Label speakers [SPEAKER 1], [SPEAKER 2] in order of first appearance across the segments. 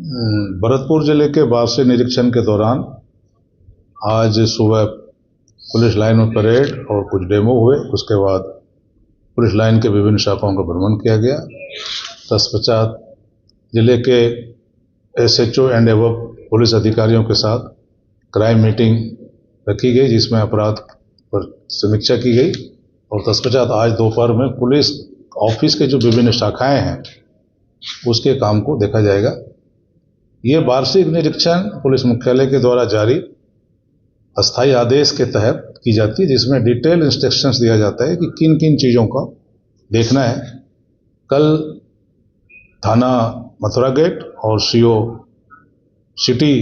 [SPEAKER 1] भरतपुर जिले के वार्षिक निरीक्षण के दौरान आज सुबह पुलिस लाइन में परेड और कुछ डेमो हुए। उसके बाद पुलिस लाइन के विभिन्न शाखाओं का भ्रमण किया गया। तत्पश्चात जिले के SHO एंड एबव पुलिस अधिकारियों के साथ क्राइम मीटिंग रखी गई, जिसमें अपराध पर समीक्षा की गई। और तत्पश्चात आज दोपहर में पुलिस ऑफिस के जो विभिन्न शाखाएं हैं उसके काम को देखा जाएगा। ये वार्षिक निरीक्षण पुलिस मुख्यालय के द्वारा जारी अस्थायी आदेश के तहत की जाती है, जिसमें डिटेल इंस्ट्रक्शंस दिया जाता है कि किन किन चीज़ों का देखना है। कल थाना मथुरा गेट और CO सिटी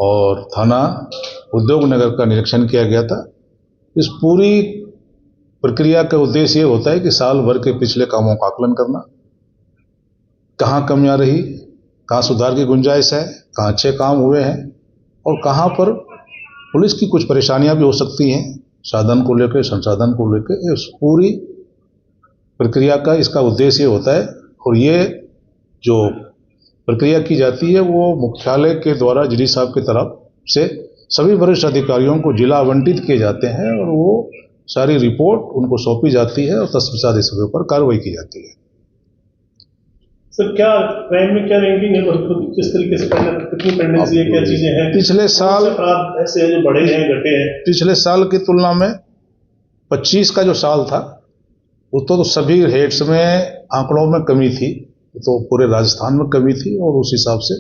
[SPEAKER 1] और थाना उद्योग नगर का निरीक्षण किया गया था। इस पूरी प्रक्रिया का उद्देश्य ये होता है कि साल भर के पिछले कामों का आकलन करना, कहाँ कमियां रही, कहाँ सुधार की गुंजाइश है, कहाँ अच्छे काम हुए हैं और कहाँ पर पुलिस की कुछ परेशानियां भी हो सकती हैं साधन को लेकर, संसाधन को लेकर। इस पूरी प्रक्रिया का इसका उद्देश्य होता है। और ये जो प्रक्रिया की जाती है वो मुख्यालय के द्वारा GD साहब की तरफ से सभी वरिष्ठ अधिकारियों को जिला आवंटित किए जाते हैं और वो सारी रिपोर्ट उनको सौंपी जाती है और तत्पश्चात इसके ऊपर कार्रवाई की जाती है।
[SPEAKER 2] सर, क्या क्राइम में क्या रैंकिंग है, किस तरीके से कितनी पेंडेंसी है, क्या चीजें हैं?
[SPEAKER 1] पिछले साल
[SPEAKER 2] अपराध ऐसे हैं जो बढ़े हैं, घटे हैं?
[SPEAKER 1] पिछले साल की तुलना में 25 का जो साल था वो तो सभी हेड्स में आंकड़ों में कमी थी, तो पूरे राजस्थान में कमी थी और उस हिसाब से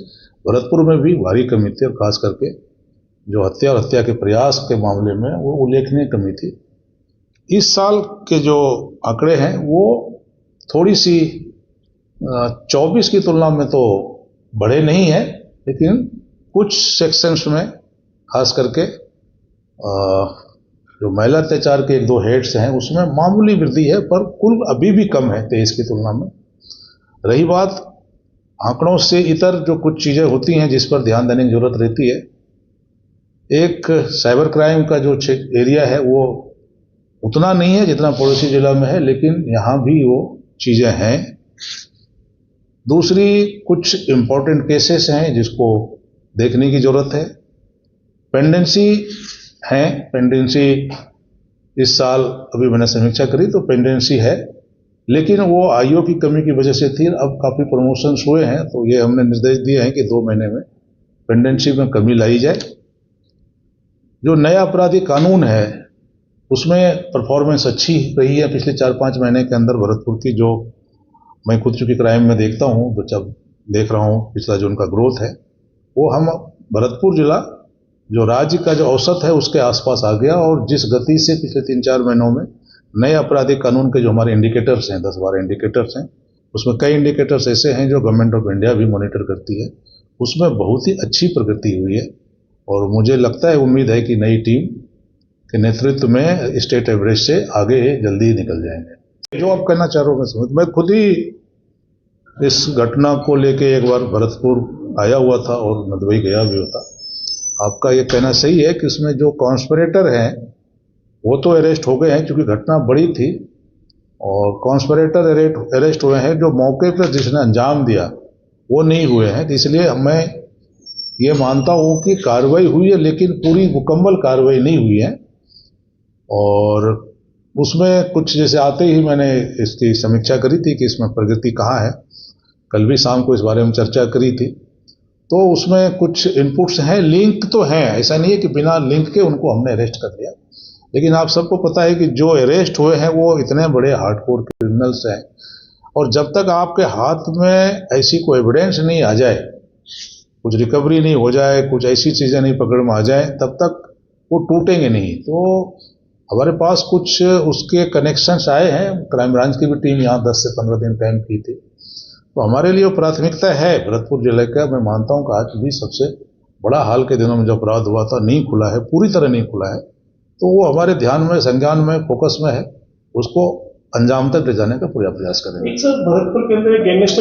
[SPEAKER 1] भरतपुर में भी भारी कमी थी। और खास करके जो हत्या और हत्या के प्रयास के मामले में वो उल्लेखनीय कमी थी। इस साल के जो आंकड़े हैं वो थोड़ी सी 24 की तुलना में तो बड़े नहीं है, लेकिन कुछ सेक्शंस में खास करके जो महिला अत्याचार के 1-2 हेड्स हैं उसमें मामूली वृद्धि है, पर कुल अभी भी कम है 23 की तुलना में। रही बात आंकड़ों से इतर जो कुछ चीज़ें होती हैं जिस पर ध्यान देने की जरूरत रहती है, एक साइबर क्राइम का जो एरिया है वो उतना नहीं है जितना पड़ोसी जिला में है, लेकिन यहाँ भी वो चीज़ें हैं। दूसरी कुछ इम्पोर्टेंट केसेस हैं जिसको देखने की जरूरत है। पेंडेंसी है, पेंडेंसी इस साल अभी मैंने समीक्षा करी तो पेंडेंसी है, लेकिन वो IO की कमी की वजह से थी। अब काफ़ी प्रमोशंस हुए हैं तो ये हमने निर्देश दिए हैं कि 2 महीने में पेंडेंसी में कमी लाई जाए। जो नया आपराधिक कानून है उसमें परफॉर्मेंस अच्छी रही है पिछले 4-5 महीने के अंदर भरतपुर की। जो मैं खुद चूंकि क्राइम में देखता हूँ तो जब देख रहा हूँ पिछला जो उनका ग्रोथ है वो हम भरतपुर जिला जो राज्य का जो औसत है उसके आसपास आ गया। और जिस गति से पिछले 3-4 महीनों में नए आपराधिक कानून के जो हमारे इंडिकेटर्स हैं, 10-12 इंडिकेटर्स हैं, उसमें कई इंडिकेटर्स ऐसे हैं जो गवर्नमेंट ऑफ इंडिया भी मॉनिटर करती है, उसमें बहुत ही अच्छी प्रगति हुई है। और मुझे लगता है, उम्मीद है कि नई टीम के नेतृत्व में स्टेट एवरेज से आगे जल्दी ही निकल जाएंगे। जो आप कहना चाह रहे हो मैं खुद ही इस घटना को लेके एक बार भरतपुर आया हुआ था और नदवाई गया भी होता। आपका ये कहना सही है कि इसमें जो कॉन्स्पिरेटर हैं वो तो अरेस्ट हो गए हैं क्योंकि घटना बड़ी थी, और कॉन्स्पिरेटर अरेस्ट हुए हैं, जो मौके पर जिसने अंजाम दिया वो नहीं हुए हैं। इसलिए मैं ये मानता हूँ कि कार्रवाई हुई है, लेकिन पूरी मुकम्मल कार्रवाई नहीं हुई है। और उसमें कुछ जैसे आते ही मैंने इसकी समीक्षा करी थी कि इसमें प्रगति कहाँ है। कल भी शाम को इस बारे में चर्चा करी थी, तो उसमें कुछ इनपुट्स हैं, लिंक तो हैं, ऐसा नहीं है कि बिना लिंक के उनको हमने अरेस्ट कर लिया। लेकिन आप सबको पता है कि जो अरेस्ट हुए हैं वो इतने बड़े हार्डकोर क्रिमिनल्स हैं, और जब तक आपके हाथ में ऐसी कोई एविडेंस नहीं आ जाए, कुछ रिकवरी नहीं हो जाए, कुछ ऐसी चीज़ें नहीं पकड़ में आ जाए, तब तक वो टूटेंगे नहीं। तो हमारे पास कुछ उसके कनेक्शंस आए हैं। क्राइम ब्रांच की भी टीम यहाँ 10 से 15 दिन कैंप की थी। तो हमारे लिए प्राथमिकता है भरतपुर जिले का। मैं मानता हूँ कि आज भी सबसे बड़ा हाल के दिनों में जो अपराध हुआ था नहीं खुला है, पूरी तरह नहीं खुला है, तो वो हमारे ध्यान में, संज्ञान में, फोकस में है। उसको अंजाम तक ले जाने का पूरा प्रयास करेंगे।
[SPEAKER 2] सर, भरतपुर के अंदर एक गैंगस्टर